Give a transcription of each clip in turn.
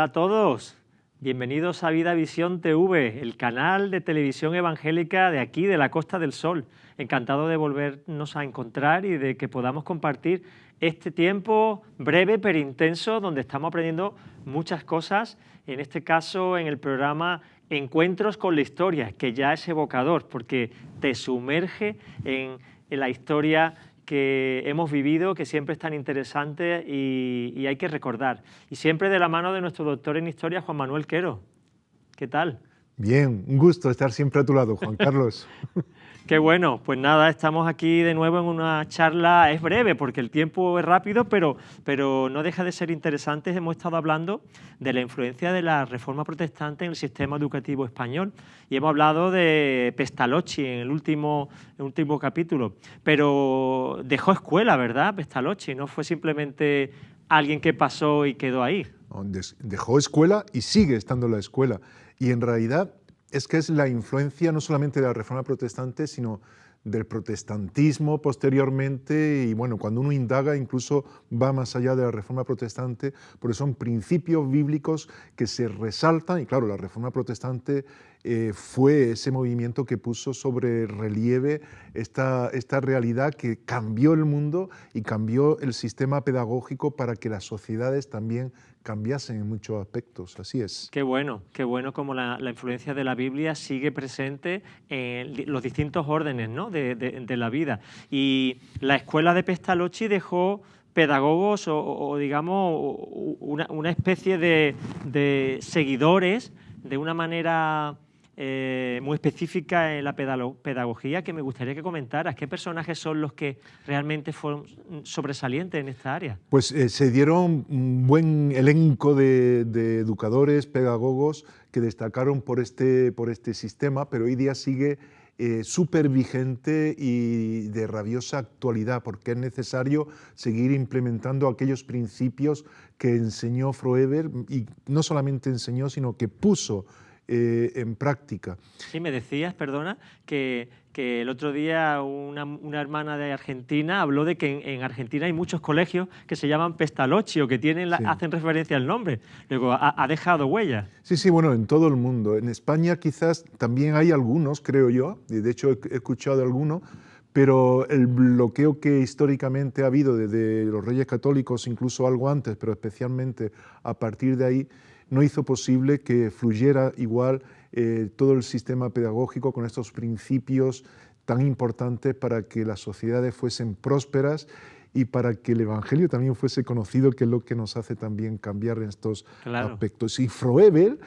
Hola a todos, bienvenidos a Vida Visión TV, el canal de televisión evangélica de aquí, de la Costa del Sol. Encantado de volvernos a encontrar y de que podamos compartir este tiempo breve pero intenso donde estamos aprendiendo muchas cosas, en este caso en el programa Encuentros con la Historia, que ya es evocador porque te sumerge en la historia que hemos vivido, que siempre es tan interesante y hay que recordar. Y siempre de la mano de nuestro doctor en Historia, Juan Manuel Quero. ¿Qué tal? Bien, un gusto estar siempre a tu lado, Juan Carlos. Qué bueno, pues nada, estamos aquí de nuevo en una charla, es breve porque el tiempo es rápido, pero no deja de ser interesante. Hemos estado hablando de la influencia de la Reforma Protestante en el sistema educativo español y hemos hablado de Pestalozzi en el último capítulo, pero dejó escuela, ¿verdad? Pestalozzi, no fue simplemente alguien que pasó y quedó ahí. Dejó escuela y sigue estando en la escuela. Y en realidad es que es la influencia no solamente de la Reforma Protestante, sino del protestantismo posteriormente, y bueno, cuando uno indaga incluso va más allá de la Reforma Protestante, porque son principios bíblicos que se resaltan, y claro, la Reforma Protestante fue ese movimiento que puso sobre relieve esta realidad que cambió el mundo y cambió el sistema pedagógico para que las sociedades también cambiasen en muchos aspectos, así es. Qué bueno como la influencia de la Biblia sigue presente en los distintos órdenes, ¿no? de la vida. Y la escuela de Pestalozzi dejó pedagogos o digamos, una especie de seguidores de una manera muy específica en la pedagogía que me gustaría que comentaras. ¿Qué personajes son los que realmente fueron sobresalientes en esta área? Pues se dieron un buen elenco de educadores, pedagogos que destacaron por este sistema, pero hoy día sigue súper vigente y de rabiosa actualidad, porque es necesario seguir implementando aquellos principios que enseñó Froeber, y no solamente enseñó, sino que puso en práctica. Sí, me decías, perdona, que el otro día una hermana de Argentina habló de que en Argentina hay muchos colegios que se llaman Pestalozzi o que hacen referencia al nombre. Luego, ha dejado huella. Sí, bueno, en todo el mundo. En España quizás también hay algunos, creo yo, y de hecho he escuchado de algunos, pero el bloqueo que históricamente ha habido desde los Reyes Católicos, incluso algo antes, pero especialmente a partir de ahí, no hizo posible que fluyera igual todo el sistema pedagógico con estos principios tan importantes para que las sociedades fuesen prósperas y para que el Evangelio también fuese conocido, que es lo que nos hace también cambiar en estos aspectos. Y Froeber,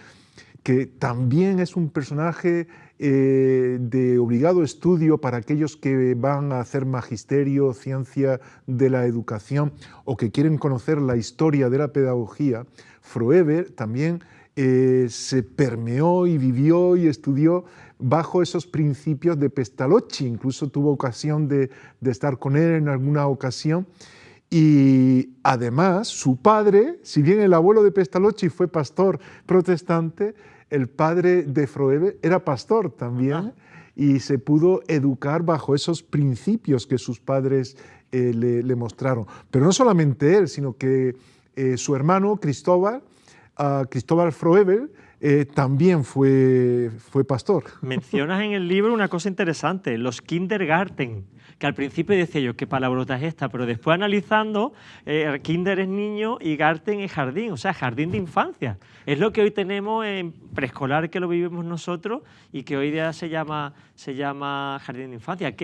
que también es un personaje de obligado estudio para aquellos que van a hacer magisterio, ciencia de la educación o que quieren conocer la historia de la pedagogía. Froeber también se permeó y vivió y estudió bajo esos principios de Pestalozzi, incluso tuvo ocasión de estar con él en alguna ocasión. Y además su padre, si bien el abuelo de Pestalozzi fue pastor protestante, el padre de Froeber era pastor también. Y se pudo educar bajo esos principios que sus padres le mostraron. Pero no solamente él, sino que su hermano Cristóbal Froeber también fue pastor. Mencionas en el libro una cosa interesante, los kindergarten, que al principio decía yo, ¿qué palabrota es esta? Pero después analizando, kinder es niño y garten es jardín, o sea, jardín de infancia. Es lo que hoy tenemos en preescolar, que lo vivimos nosotros y que hoy día se llama jardín de infancia.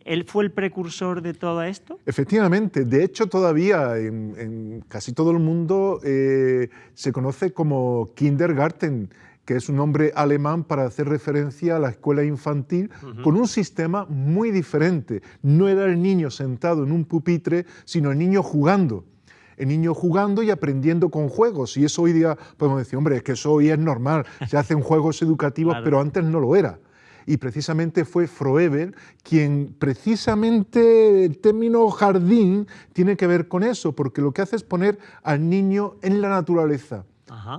¿Él fue el precursor de todo esto? Efectivamente, de hecho todavía en casi todo el mundo se conoce como kindergarten, que es un nombre alemán para hacer referencia a la escuela infantil, con un sistema muy diferente. No era el niño sentado en un pupitre, sino el niño jugando. El niño jugando y aprendiendo con juegos. Y eso hoy día podemos decir, hombre, es que eso hoy es normal, se hacen juegos educativos, claro. Pero antes no lo era. Y precisamente fue Froeber quien, precisamente el término jardín tiene que ver con eso, porque lo que hace es poner al niño en la naturaleza,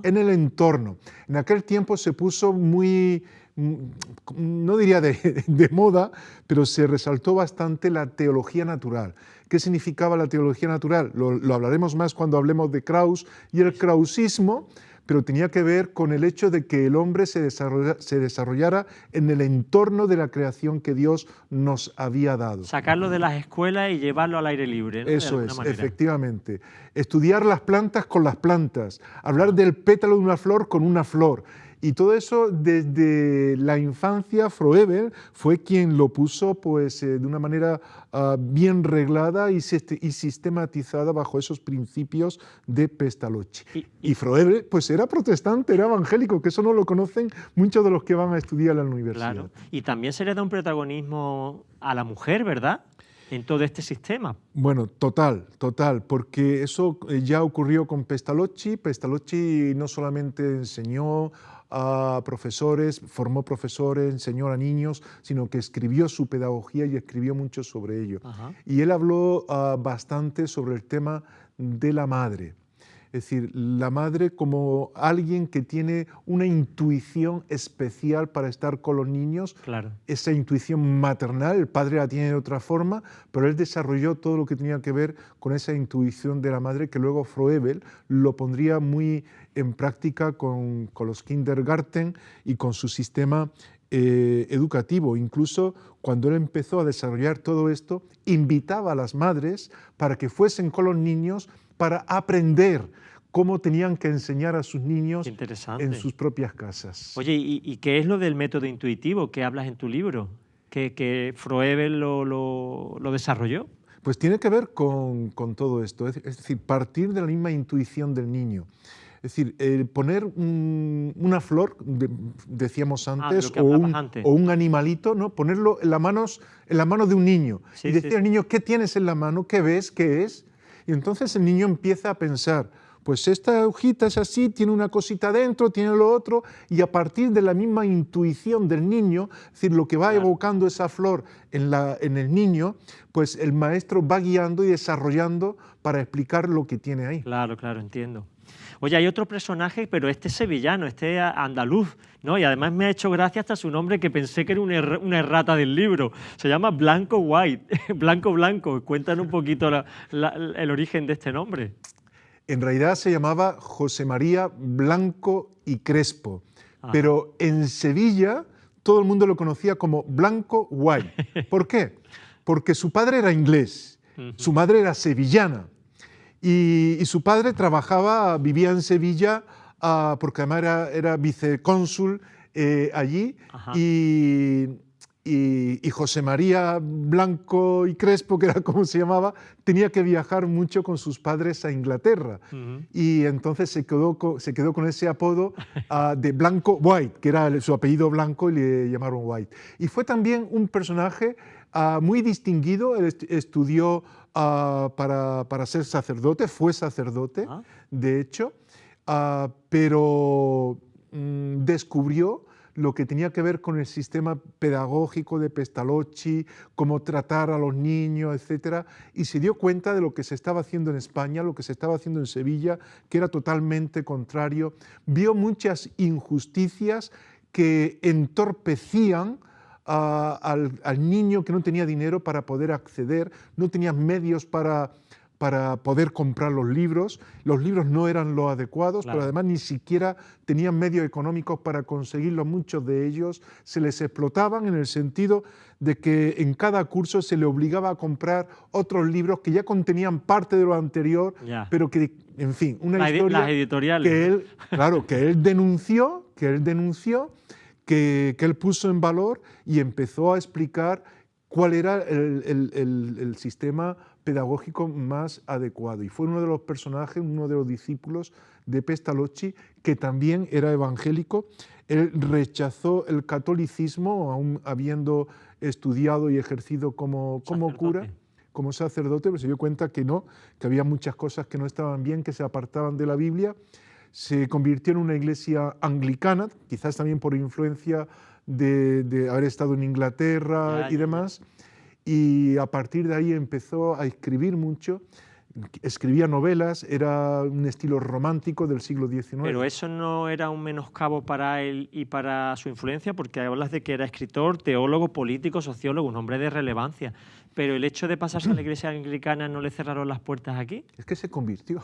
en el entorno. En aquel tiempo se puso muy, no diría de moda, pero se resaltó bastante la teología natural. ¿Qué significaba la teología natural? Lo hablaremos más cuando hablemos de Krauss y el krausismo, pero tenía que ver con el hecho de que el hombre se desarrollara en el entorno de la creación que Dios nos había dado. Sacarlo de las escuelas y llevarlo al aire libre, ¿no? Eso de alguna es, manera. efectivamente. Estudiar las plantas con las plantas, hablar del pétalo de una flor con una flor. Y todo eso desde la infancia. Froebel fue quien lo puso pues, de una manera bien reglada y sistematizada bajo esos principios de Pestalozzi. Y Froebel pues, era protestante, era evangélico, que eso no lo conocen muchos de los que van a estudiar en la universidad. Claro. Y también se le da un protagonismo a la mujer, ¿verdad?, en todo este sistema. Bueno, total, porque eso ya ocurrió con Pestalozzi. Pestalozzi no solamente enseñó a profesores, formó profesores, enseñó a niños, sino que escribió su pedagogía y escribió mucho sobre ello. Ajá. Y él habló bastante sobre el tema de la madre. Es decir, la madre como alguien que tiene una intuición especial para estar con los niños. Claro. Esa intuición maternal, el padre la tiene de otra forma, pero él desarrolló todo lo que tenía que ver con esa intuición de la madre, que luego Froebel lo pondría muy en práctica con los kindergarten y con su sistema educativo. Incluso cuando él empezó a desarrollar todo esto, invitaba a las madres para que fuesen con los niños para aprender cómo tenían que enseñar a sus niños en sus propias casas. Oye, ¿y qué es lo del método intuitivo que hablas en tu libro? ¿Que Froebel lo desarrolló? Pues tiene que ver con todo esto, es decir, partir de la misma intuición del niño. Es decir, poner una flor, decíamos antes, o un animalito, ¿no? Ponerlo en las manos de un niño. Sí, y decir al niño, ¿qué tienes en la mano? ¿Qué ves? ¿Qué es? Y entonces el niño empieza a pensar, pues esta hojita es así, tiene una cosita dentro, tiene lo otro, y a partir de la misma intuición del niño, es decir, lo que va evocando esa flor en el niño, pues el maestro va guiando y desarrollando para explicar lo que tiene ahí. Claro, entiendo. Oye, hay otro personaje, pero este es sevillano, este es andaluz, ¿no? Y además me ha hecho gracia hasta su nombre, que pensé que era una errata del libro. Se llama Blanco White, Blanco. Cuéntanos un poquito el origen de este nombre. En realidad se llamaba José María Blanco y Crespo, Ajá. Pero en Sevilla todo el mundo lo conocía como Blanco White. ¿Por qué? Porque su padre era inglés, su madre era sevillana. Y su padre vivía en Sevilla, porque además era vicecónsul allí. Y José María Blanco y Crespo, que era como se llamaba, tenía que viajar mucho con sus padres a Inglaterra. Y entonces se quedó con ese apodo de Blanco White, que era su apellido blanco, y le llamaron White. Y fue también un personaje muy distinguido. Él estudió para ser sacerdote, fue sacerdote, de hecho, pero descubrió lo que tenía que ver con el sistema pedagógico de Pestalozzi, cómo tratar a los niños, etc. Y se dio cuenta de lo que se estaba haciendo en España, lo que se estaba haciendo en Sevilla, que era totalmente contrario. Vio muchas injusticias que entorpecían al niño que no tenía dinero para poder acceder, no tenía medios para poder comprar los libros no eran los adecuados, claro. Pero además ni siquiera tenían medios económicos para conseguirlo. Muchos de ellos se les explotaban en el sentido de que en cada curso se le obligaba a comprar otros libros que ya contenían parte de lo anterior, pero que, en fin, una historia las editoriales, que él denunció, que él puso en valor y empezó a explicar cuál era el sistema pedagógico más adecuado. Y fue uno de los personajes, uno de los discípulos de Pestalozzi, que también era evangélico. Él rechazó el catolicismo, aún habiendo estudiado y ejercido como cura, como sacerdote, pero se dio cuenta que había muchas cosas que no estaban bien, que se apartaban de la Biblia. Se convirtió en una iglesia anglicana, quizás también por influencia de haber estado en Inglaterra y demás. Y a partir de ahí empezó a escribir mucho, escribía novelas, era un estilo romántico del siglo XIX. Pero eso no era un menoscabo para él y para su influencia, porque hablas de que era escritor, teólogo, político, sociólogo, un hombre de relevancia. Pero el hecho de pasarse a la iglesia anglicana no le cerraron las puertas aquí. Es que se convirtió.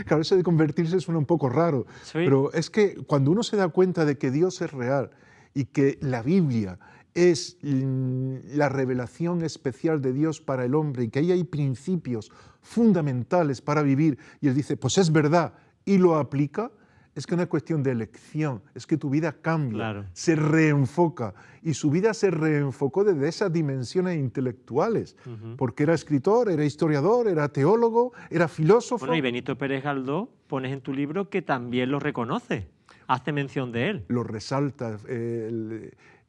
Claro, eso de convertirse suena un poco raro, Sí. pero es que cuando uno se da cuenta de que Dios es real y que la Biblia es la revelación especial de Dios para el hombre y que ahí hay principios fundamentales para vivir, y él dice, pues es verdad, y lo aplica, es que no es cuestión de elección, es que tu vida cambia, Claro. se reenfoca, y su vida se reenfocó desde esas dimensiones intelectuales, porque era escritor, era historiador, era teólogo, era filósofo. Bueno, y Benito Pérez Galdós, pones en tu libro que también lo reconoce, hace mención de él. Lo resalta.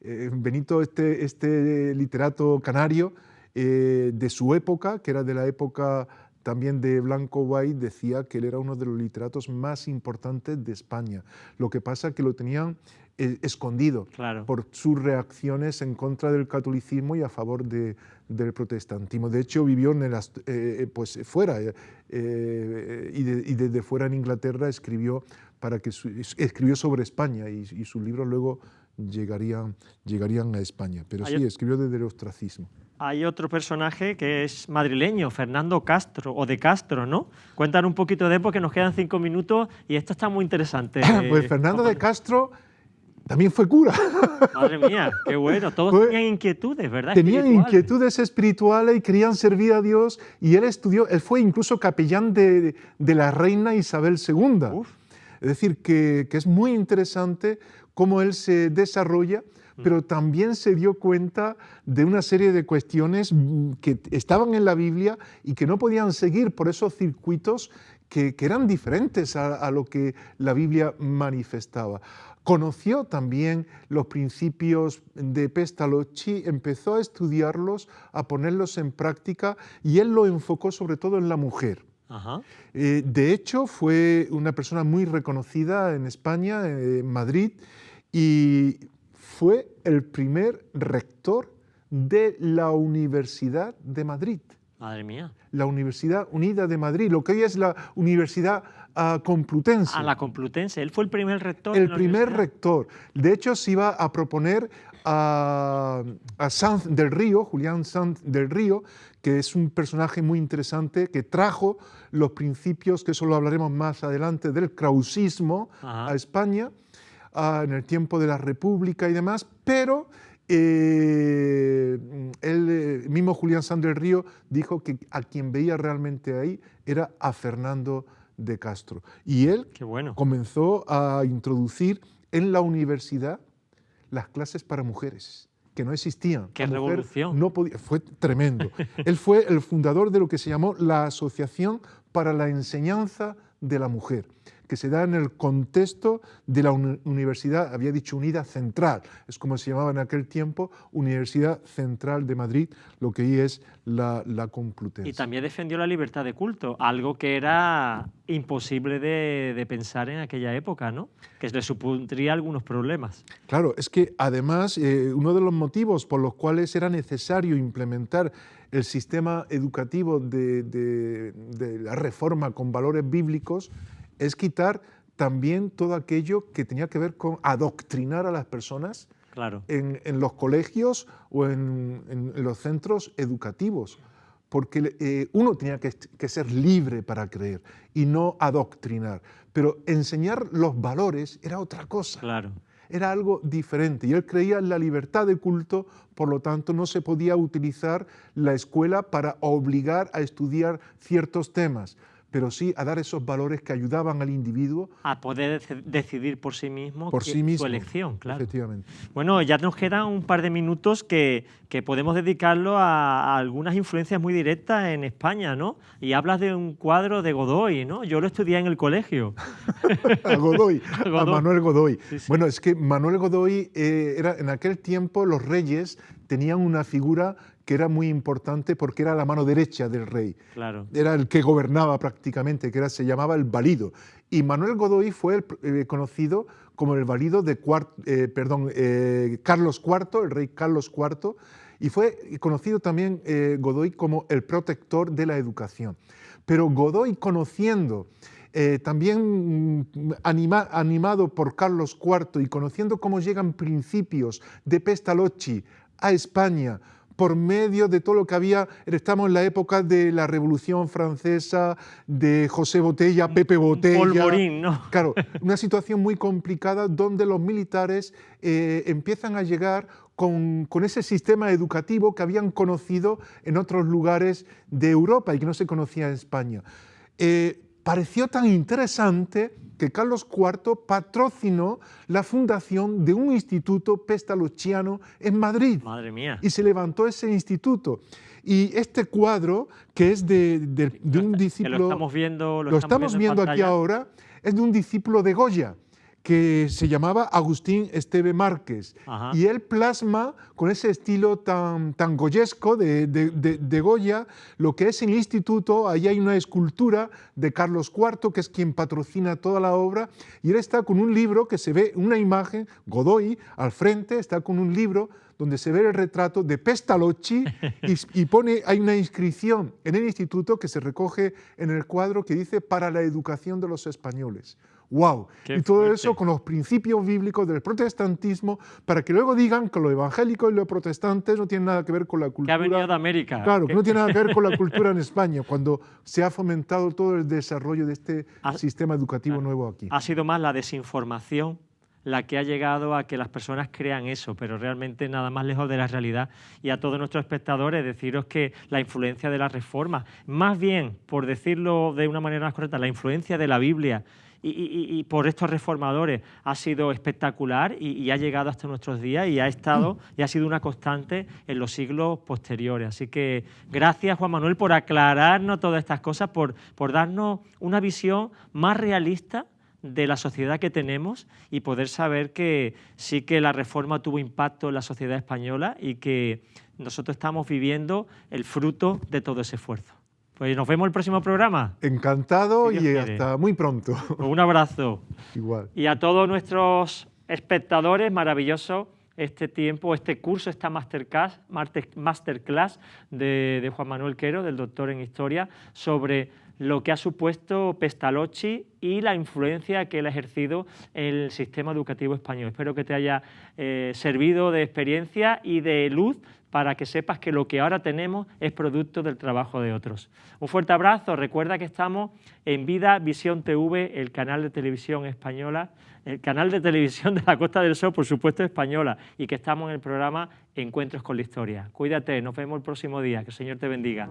Benito, este literato canario de su época, que era de la época también de Blanco White, decía que él era uno de los literatos más importantes de España. Lo que pasa es que lo tenían escondido Claro. por sus reacciones en contra del catolicismo y a favor del protestantismo. De hecho, vivió pues fuera y desde fuera en Inglaterra escribió, escribió sobre España y sus libros luego llegarían a España. Pero sí, escribió desde el ostracismo. Hay otro personaje que es madrileño, Fernando Castro, o de Castro, ¿no? Cuéntanos un poquito de él porque nos quedan 5 minutos y esto está muy interesante. Pues Fernando de Castro también fue cura. Madre mía, qué bueno. Todos tenían inquietudes, ¿verdad? Tenían inquietudes espirituales y querían servir a Dios, y él fue incluso capellán de la reina Isabel II. Uf. Es decir, que es muy interesante cómo él se desarrolla, pero también se dio cuenta de una serie de cuestiones que estaban en la Biblia y que no podían seguir por esos circuitos que eran diferentes a lo que la Biblia manifestaba. Conoció también los principios de Pestalozzi, empezó a estudiarlos, a ponerlos en práctica, y él lo enfocó sobre todo en la mujer. Ajá. De hecho, fue una persona muy reconocida en España, en Madrid, y fue el primer rector de la Universidad de Madrid. Madre mía. La Universidad Unida de Madrid, lo que hoy es la Universidad Complutense. A la Complutense, él fue el primer rector. El primer rector. De hecho, se iba a proponer a Sanz del Río, Julián Sanz del Río, que es un personaje muy interesante, que trajo los principios, que eso lo hablaremos más adelante, del krausismo a España, en el tiempo de la República y demás, pero el mismo Julián Sanz del Río dijo que a quien veía realmente ahí era a Fernando de Castro. Y él comenzó a introducir en la universidad las clases para mujeres, que no existían. ¡Qué revolución! No podía, fue tremendo. Él fue el fundador de lo que se llamó la Asociación para la Enseñanza de la Mujer, que se da en el contexto de la Universidad, había dicho Unida Central, es como se llamaba en aquel tiempo, Universidad Central de Madrid, lo que hoy es la Complutense. Y también defendió la libertad de culto, algo que era imposible de pensar en aquella época, ¿no? Que le supondría algunos problemas. Claro, es que además uno de los motivos por los cuales era necesario implementar el sistema educativo de la Reforma con valores bíblicos es quitar también todo aquello que tenía que ver con adoctrinar a las personas en los colegios o en los centros educativos, porque uno tenía que ser libre para creer y no adoctrinar, pero enseñar los valores era otra cosa. Claro. Era algo diferente, y él creía en la libertad de culto, por lo tanto no se podía utilizar la escuela para obligar a estudiar ciertos temas, pero sí a dar esos valores que ayudaban al individuo a poder decidir por sí mismo, su elección, claro. Efectivamente. Bueno, ya nos quedan un par de minutos que podemos dedicarlo a algunas influencias muy directas en España, ¿no? Y hablas de un cuadro de Godoy, ¿no? Yo lo estudié en el colegio. A Godoy, a Manuel Godoy. Sí, sí. Bueno, es que Manuel Godoy era, en aquel tiempo los reyes tenían una figura que era muy importante porque era la mano derecha del rey. Claro. Era el que gobernaba prácticamente, se llamaba el valido. Y Manuel Godoy fue conocido como el valido de Carlos IV, el rey Carlos IV, y fue conocido también Godoy como el protector de la educación. Pero Godoy, conociendo, también animado por Carlos IV y conociendo cómo llegan principios de Pestalozzi a España por medio de todo lo que había. Estamos en la época de la Revolución Francesa, de José Botella, Pepe Botella. Polvorín, ¿no? Claro, una situación muy complicada donde los militares empiezan a llegar con ese sistema educativo que habían conocido en otros lugares de Europa y que no se conocía en España. Pareció tan interesante que Carlos IV patrocinó la fundación de un instituto pestalozziano en Madrid. Madre mía. Y se levantó ese instituto. Y este cuadro, que es de un discípulo... Que lo estamos viendo, lo estamos viendo aquí ahora, es de un discípulo de Goya, que se llamaba Agustín Esteve Márquez. Ajá. Y él plasma con ese estilo tan goyesco de Goya lo que es el instituto. Ahí hay una escultura de Carlos IV, que es quien patrocina toda la obra, y él está con un libro que se ve una imagen, Godoy al frente, está con un libro donde se ve el retrato de Pestalozzi y hay una inscripción en el instituto que se recoge en el cuadro que dice «Para la educación de los españoles». ¡Wow! Qué y todo fuerte. eso con los principios bíblicos del protestantismo, para que luego digan que lo evangélico y lo protestante no tienen nada que ver con la cultura. Que ha venido de América. Claro, que no tiene nada que ver con la cultura en España, cuando se ha fomentado todo el desarrollo de este sistema educativo nuevo aquí. Ha sido más la desinformación la que ha llegado a que las personas crean eso, pero realmente nada más lejos de la realidad. Y a todos nuestros espectadores deciros que la influencia de la Reforma, más bien, por decirlo de una manera más correcta, la influencia de la Biblia y por estos reformadores ha sido espectacular y ha llegado hasta nuestros días y ha estado y ha sido una constante en los siglos posteriores. Así que gracias, Juan Manuel, por aclararnos todas estas cosas, por darnos una visión más realista de la sociedad que tenemos y poder saber que sí que la Reforma tuvo impacto en la sociedad española y que nosotros estamos viviendo el fruto de todo ese esfuerzo. Pues nos vemos en el próximo programa. Encantado Si y Dios quiere. hasta muy pronto. Un abrazo. Igual. Y a todos nuestros espectadores, maravilloso este tiempo, este curso, esta masterclass de Juan Manuel Quero, del doctor en Historia, sobre lo que ha supuesto Pestalozzi y la influencia que él ha ejercido en el sistema educativo español. Espero que te haya servido de experiencia y de luz para que sepas que lo que ahora tenemos es producto del trabajo de otros. Un fuerte abrazo. Recuerda que estamos en Vida Visión TV, el canal de televisión española, el canal de televisión de la Costa del Sol, por supuesto, española, y que estamos en el programa Encuentros con la Historia. Cuídate, nos vemos el próximo día. Que el Señor te bendiga.